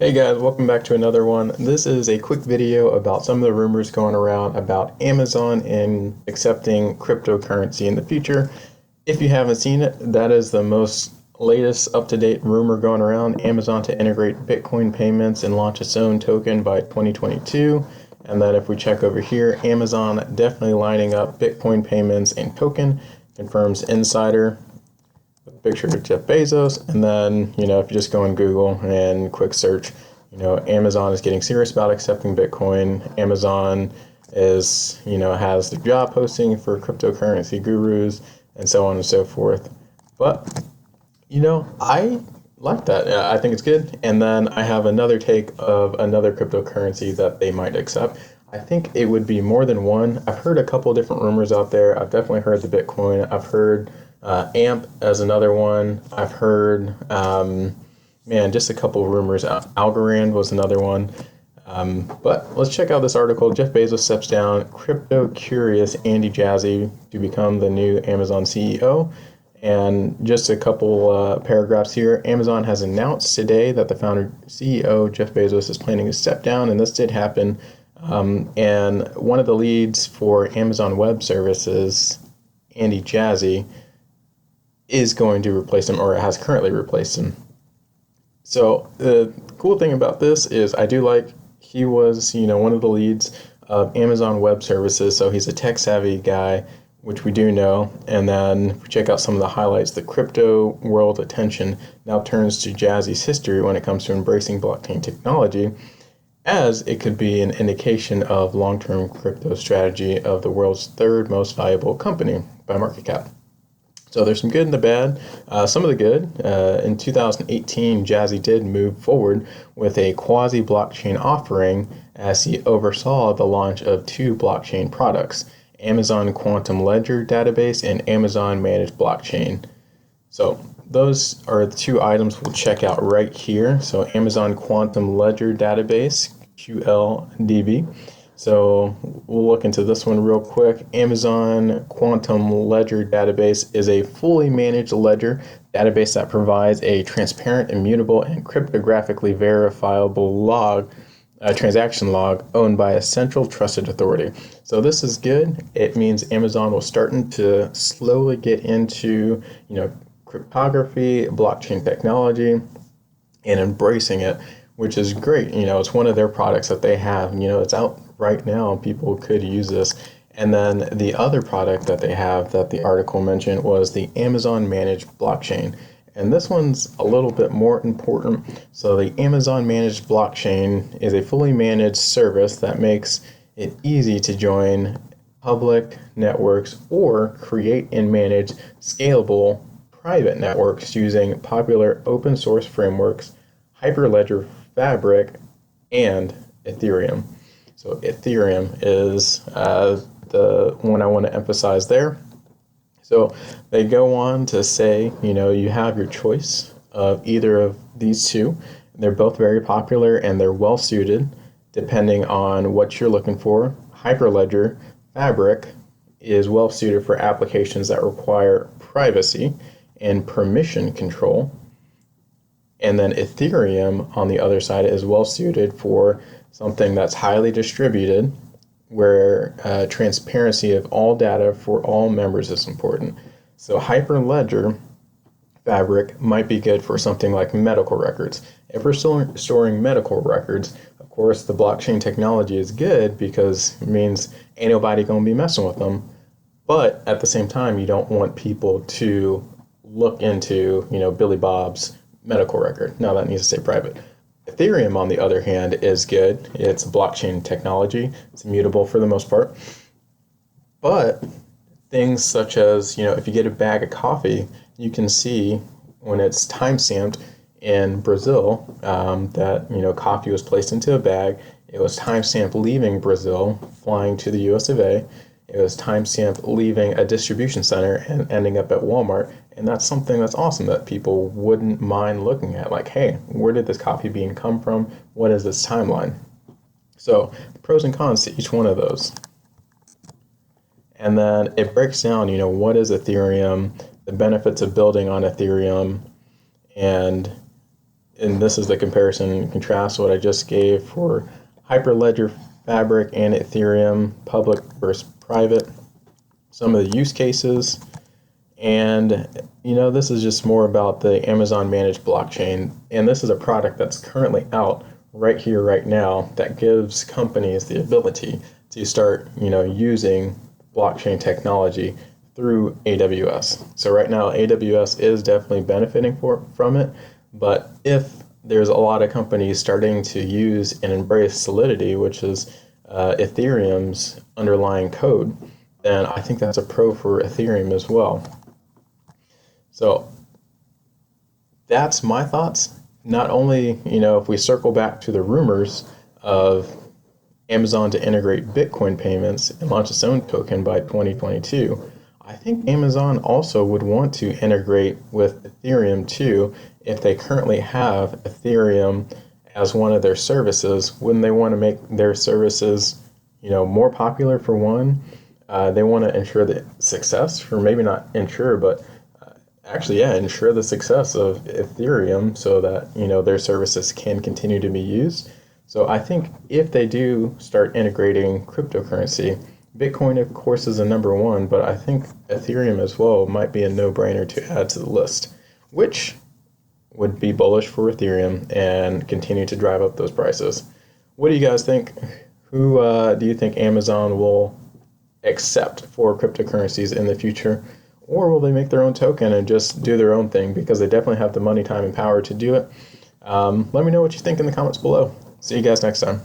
Hey guys, welcome back to another one. This is a quick video about some of the rumors going around about Amazon and accepting cryptocurrency in the future. If you haven't seen it, that is the most latest up-to-date rumor going around. Amazon to integrate Bitcoin payments and launch its own token by 2022. And then if we check over here, Amazon definitely lining up Bitcoin payments and token, confirms insider. Picture of Jeff Bezos, and then if you just go on Google and quick search, Amazon is getting serious about accepting Bitcoin. Amazon is has the job posting for cryptocurrency gurus and so on and so forth. But I like that. I think it's good. And then I have another take of another cryptocurrency that they might accept. I think it would be more than one. I've heard a couple different rumors out there. I've definitely heard the Bitcoin. I've heard AMP as another one. I've heard, just a couple of rumors. Algorand was another one. But let's check out this article. Jeff Bezos steps down crypto curious Andy Jassy to become the new Amazon CEO. And just a couple paragraphs here. Amazon has announced today that the founder CEO, Jeff Bezos, is planning to step down, and this did happen. And one of the leads for Amazon Web Services, Andy Jassy, is going to replace him, or has currently replaced him. So the cool thing about this is I do like he was, one of the leads of Amazon Web Services, so he's a tech-savvy guy, which we do know. And then if we check out some of the highlights, the crypto world attention now turns to Jassy's history when it comes to embracing blockchain technology, as it could be an indication of long-term crypto strategy of the world's third most valuable company by market cap. So there's some good and the bad. Some of the good, in 2018, Jassy did move forward with a quasi-blockchain offering as he oversaw the launch of two blockchain products, Amazon Quantum Ledger Database and Amazon Managed Blockchain. So those are the two items we'll check out right here. So Amazon Quantum Ledger Database, QLDB. So we'll look into this one real quick. Amazon Quantum Ledger Database is a fully managed ledger database that provides a transparent, immutable, and cryptographically verifiable transaction log owned by a central trusted authority. So this is good. It means Amazon will starting to slowly get into, cryptography, blockchain technology, and embracing it, which is great. It's one of their products that they have. It's out right now. People could use this. And then the other product that they have that the article mentioned was the Amazon Managed Blockchain. And this one's a little bit more important. So the Amazon Managed Blockchain is a fully managed service that makes it easy to join public networks or create and manage scalable private networks using popular open source frameworks, Hyperledger Fabric, and Ethereum. So Ethereum is the one I want to emphasize there. So they go on to say, you have your choice of either of these two. They're both very popular and they're well suited depending on what you're looking for. Hyperledger Fabric is well suited for applications that require privacy and permission control. And then Ethereum, on the other side, is well suited for something that's highly distributed, where transparency of all data for all members is important. So Hyperledger Fabric might be good for something like medical records. If we're storing medical records, of course, the blockchain technology is good because it means ain't nobody going to be messing with them. But at the same time, you don't want people to look into, Billy Bob's medical record. Now that needs to stay private. Ethereum, on the other hand, is good. It's a blockchain technology. It's immutable for the most part. But things such as, if you get a bag of coffee, you can see when it's time-stamped in Brazil that, coffee was placed into a bag. It was time-stamped leaving Brazil, flying to the US of A. It was time-stamped leaving a distribution center and ending up at Walmart. And that's something that's awesome that people wouldn't mind looking at. Like, hey, where did this coffee bean come from? What is this timeline? So the pros and cons to each one of those. And then it breaks down, what is Ethereum, the benefits of building on Ethereum, and and this is the comparison and contrast what I just gave for Hyperledger Fabric and Ethereum, public versus private, some of the use cases, and this is just more about the Amazon managed blockchain, and this is a product that's currently out right here, right now, that gives companies the ability to start, using blockchain technology through AWS. So right now, AWS is definitely benefiting from it, but if there's a lot of companies starting to use and embrace Solidity, which is Ethereum's underlying code, then I think that's a pro for Ethereum as well. So that's my thoughts. Not only, if we circle back to the rumors of Amazon to integrate Bitcoin payments and launch its own token by 2022, I think Amazon also would want to integrate with Ethereum too. If they currently have Ethereum as one of their services, wouldn't they want to make their services, more popular for one? They want to ensure the success, for maybe not ensure, but ensure the success of Ethereum so that, their services can continue to be used. So I think if they do start integrating cryptocurrency, Bitcoin, of course, is a number one, but I think Ethereum as well might be a no-brainer to add to the list, which would be bullish for Ethereum and continue to drive up those prices. What do you guys think? Who do you think Amazon will accept for cryptocurrencies in the future? Or will they make their own token and just do their own thing, because they definitely have the money, time, and power to do it? Let me know what you think in the comments below. See you guys next time.